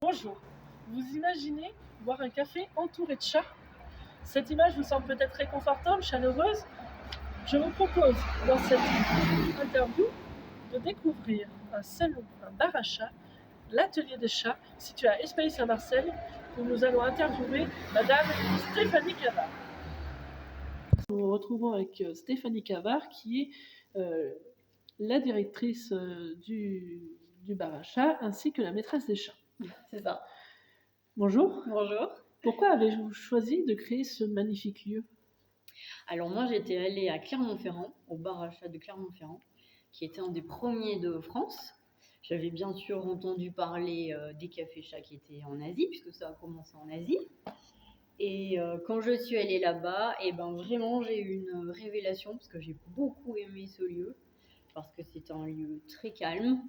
Bonjour, vous imaginez boire un café entouré de chats? Cette image vous semble peut-être réconfortante, chaleureuse? Je vous propose dans cette interview de découvrir un salon, un bar à chats, l'atelier des chats situé à Espace à Marseille, où nous allons interviewer Madame Stéphanie Cavard. Nous nous retrouvons avec Stéphanie Cavard qui est la directrice du bar à chats ainsi que la maîtresse des chats. C'est ça. Bonjour. Bonjour. Pourquoi avez-vous choisi de créer ce magnifique lieu? Alors moi, j'étais allée à Clermont-Ferrand, au bar à chats de Clermont-Ferrand, qui était un des premiers de France. J'avais bien sûr entendu parler des cafés chats qui étaient en Asie, puisque ça a commencé en Asie. Et quand je suis allée là-bas, et ben vraiment j'ai eu une révélation, parce que j'ai beaucoup aimé ce lieu, parce que c'est un lieu très calme.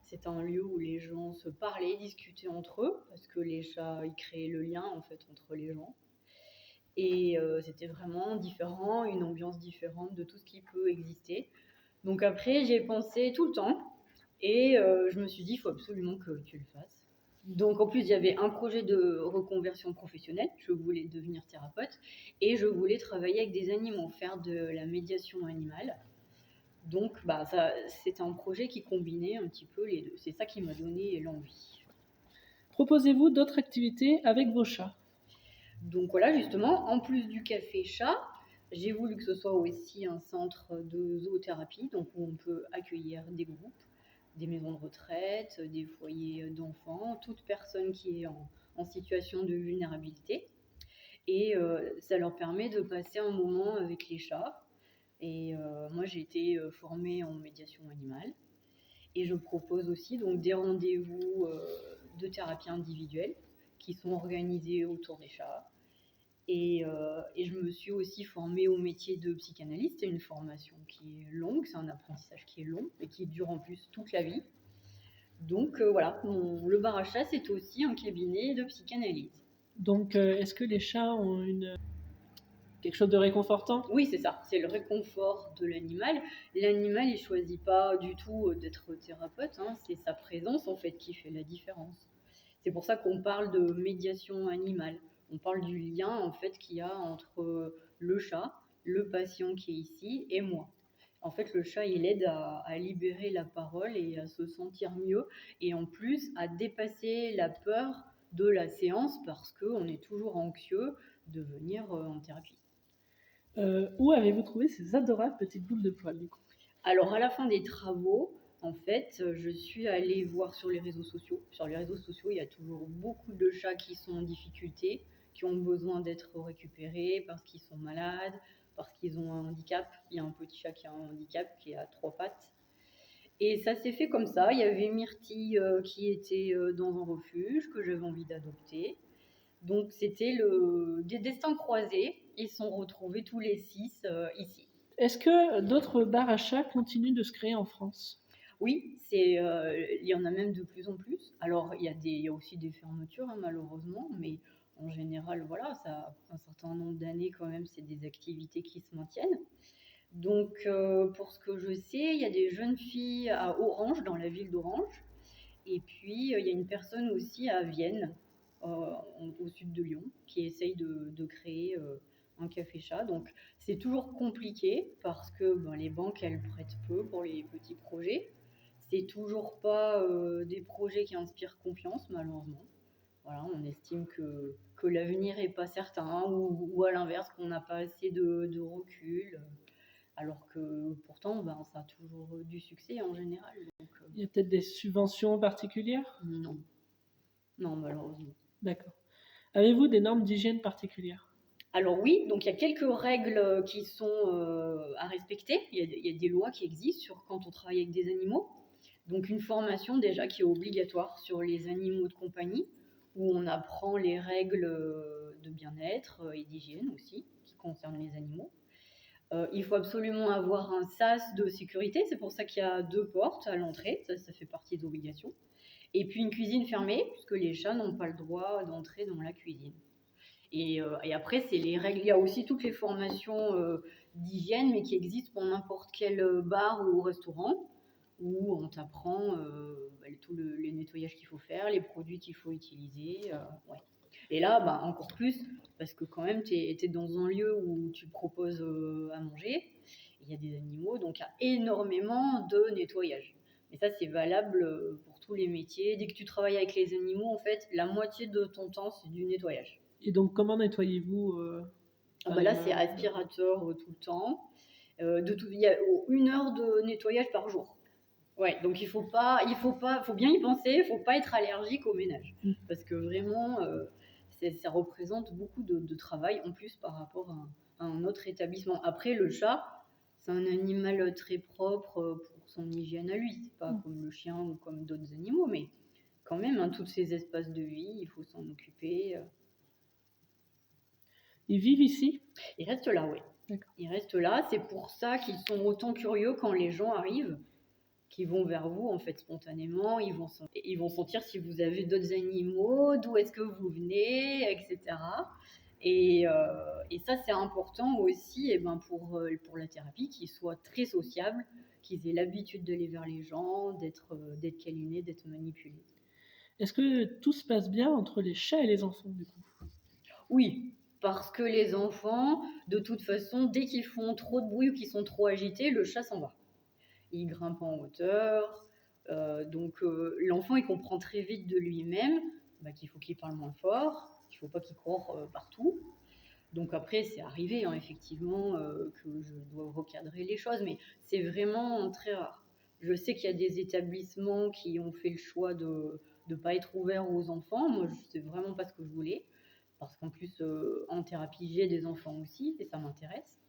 C'est un lieu où les gens se parlaient, discutaient entre eux, parce que les chats, ils créaient le lien en fait entre les gens. Et c'était vraiment différent, une ambiance différente de tout ce qui peut exister. Donc après, j'ai pensé tout le temps et je me suis dit, il faut absolument que tu le fasses. Donc en plus, il y avait un projet de reconversion professionnelle. Je voulais devenir thérapeute et je voulais travailler avec des animaux, faire de la médiation animale. Donc c'était un projet qui combinait un petit peu les deux. C'est ça qui m'a donné l'envie. Proposez-vous d'autres activités avec vos chats? Donc voilà, justement, en plus du café chat, j'ai voulu que ce soit aussi un centre de zoothérapie, donc où on peut accueillir des groupes, des maisons de retraite, des foyers d'enfants, toute personne qui est en situation de vulnérabilité. Et ça leur permet de passer un moment avec les chats. Et moi, j'ai été formée en médiation animale. Et je propose aussi donc des rendez-vous de thérapie individuelle qui sont organisés autour des chats. Et je me suis aussi formée au métier de psychanalyste. C'est une formation qui est longue, c'est un apprentissage qui est long et qui dure en plus toute la vie. Donc voilà, le bar à chat, c'est aussi un cabinet de psychanalyse. Donc, est-ce que les chats ont quelque chose de réconfortant? Oui, c'est ça, c'est le réconfort de l'animal. L'animal, il choisit pas du tout d'être thérapeute, hein, c'est sa présence en fait qui fait la différence. C'est pour ça qu'on parle de médiation animale. On parle du lien en fait qu'il y a entre le chat, le patient qui est ici et moi. En fait, le chat, il aide à libérer la parole et à se sentir mieux et en plus à dépasser la peur de la séance parce qu'on est toujours anxieux de venir en thérapie. Où avez-vous trouvé ces adorables petites boules de poils du coup? Alors, à la fin des travaux, en fait, je suis allée voir sur les réseaux sociaux. Sur les réseaux sociaux, il y a toujours beaucoup de chats qui sont en difficulté, qui ont besoin d'être récupérés parce qu'ils sont malades, parce qu'ils ont un handicap. Il y a un petit chat qui a un handicap, qui a 3 pattes. Et ça s'est fait comme ça. Il y avait Myrtille qui était dans un refuge que j'avais envie d'adopter. Donc, c'était des destins croisés. Ils sont retrouvés tous les 6 ici. Est-ce que d'autres bars à chats continuent de se créer en France? Oui, il y en a même de plus en plus. Alors, il y a aussi des fermetures, hein, malheureusement, mais en général, voilà, ça a un certain nombre d'années quand même, c'est des activités qui se maintiennent. Donc, pour ce que je sais, il y a des jeunes filles à Orange, dans la ville d'Orange, et puis il y a une personne aussi à Vienne, au sud de Lyon, qui essaye de créer un café chat. Donc, c'est toujours compliqué parce que les banques, elles prêtent peu pour les petits projets. C'est toujours pas des projets qui inspirent confiance, malheureusement. Voilà, on estime que l'avenir est pas certain ou à l'inverse, qu'on n'a pas assez de recul, alors que pourtant, ça a toujours du succès en général. Donc, Il y a peut-être des subventions particulières? non, non, malheureusement. D'accord. Avez-vous des normes d'hygiène particulières? Alors oui, donc il y a quelques règles qui sont à respecter. Il y a des lois qui existent sur quand on travaille avec des animaux. Donc une formation déjà qui est obligatoire sur les animaux de compagnie, où on apprend les règles de bien-être et d'hygiène aussi, qui concernent les animaux. Il faut absolument avoir un sas de sécurité, c'est pour ça qu'il y a 2 portes à l'entrée, ça fait partie des obligations. Et puis une cuisine fermée, puisque les chats n'ont pas le droit d'entrer dans la cuisine. Et après, c'est les règles. Il y a aussi toutes les formations d'hygiène, mais qui existent pour n'importe quel bar ou restaurant. où on t'apprend tous les nettoyages qu'il faut faire, les produits qu'il faut utiliser. Ouais. Et là, encore plus, parce que quand même, tu es dans un lieu où tu proposes à manger, il y a des animaux, donc il y a énormément de nettoyage. Et ça, c'est valable pour tous les métiers. Dès que tu travailles avec les animaux, en fait, la moitié de ton temps, c'est du nettoyage. Et donc, comment nettoyez-vous Là, c'est aspirateur tout le temps. Il y a 1 heure de nettoyage par jour. Ouais, donc faut bien y penser, il faut pas être allergique au ménage. Parce que vraiment, ça représente beaucoup de travail en plus par rapport à un autre établissement. Après, le chat, c'est un animal très propre pour son hygiène à lui. C'est pas comme le chien ou comme d'autres animaux, mais quand même, tous ces espaces de vie, il faut s'en occuper. Ils vivent ici? Ils restent là, oui. D'accord. Ils restent là. C'est pour ça qu'ils sont autant curieux quand les gens arrivent, qui vont vers vous en fait spontanément. Ils vont sentir si vous avez d'autres animaux, d'où est-ce que vous venez, etc. Et ça, c'est important aussi pour la thérapie, qu'ils soient très sociables, qu'ils aient l'habitude d'aller vers les gens, d'être câlinés, d'être manipulés. Est-ce que tout se passe bien entre les chats et les enfants, du coup? Oui, parce que les enfants, de toute façon, dès qu'ils font trop de bruit ou qu'ils sont trop agités, le chat s'en va. Il grimpe en hauteur. Donc l'enfant, il comprend très vite de lui-même qu'il faut qu'il parle moins fort, qu'il ne faut pas qu'il court partout. Donc après, c'est arrivé effectivement que je dois recadrer les choses, mais c'est vraiment très rare. Je sais qu'il y a des établissements qui ont fait le choix de ne pas être ouverts aux enfants. Moi, c'est vraiment pas ce que je voulais, parce qu'en plus, en thérapie, j'ai des enfants aussi, et ça m'intéresse.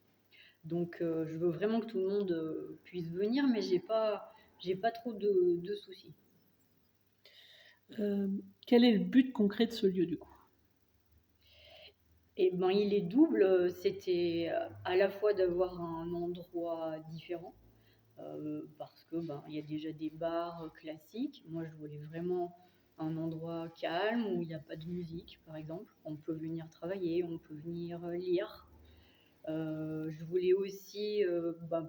Donc je veux vraiment que tout le monde puisse venir, mais j'ai pas trop de soucis. Quel est le but concret de ce lieu, du coup? Il est double. C'était à la fois d'avoir un endroit différent, parce que il y a déjà des bars classiques. Moi, je voulais vraiment un endroit calme où il n'y a pas de musique, par exemple. On peut venir travailler, on peut venir lire. Je voulais aussi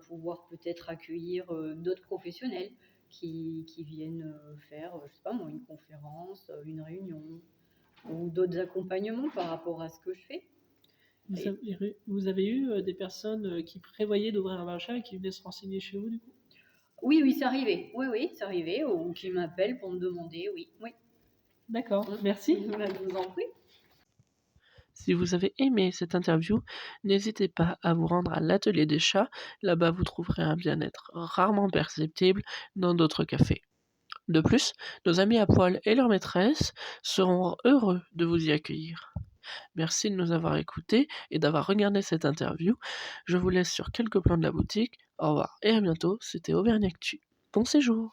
pouvoir peut-être accueillir d'autres professionnels qui viennent faire, je sais pas moi, une conférence, une réunion, ou d'autres accompagnements par rapport à ce que je fais. Vous avez eu des personnes qui prévoyaient d'ouvrir un bar à chat et qui venaient se renseigner chez vous, du coup? Oui, c'est arrivé. Oui, c'est arrivé. Ou qui m'appellent pour me demander, oui. D'accord, merci. Je vous en prie. Si vous avez aimé cette interview, n'hésitez pas à vous rendre à l'atelier des chats. Là-bas, vous trouverez un bien-être rarement perceptible dans d'autres cafés. De plus, nos amis à poil et leur maîtresse seront heureux de vous y accueillir. Merci de nous avoir écoutés et d'avoir regardé cette interview. Je vous laisse sur quelques plans de la boutique. Au revoir et à bientôt. C'était Auvergne Actu. Bon séjour.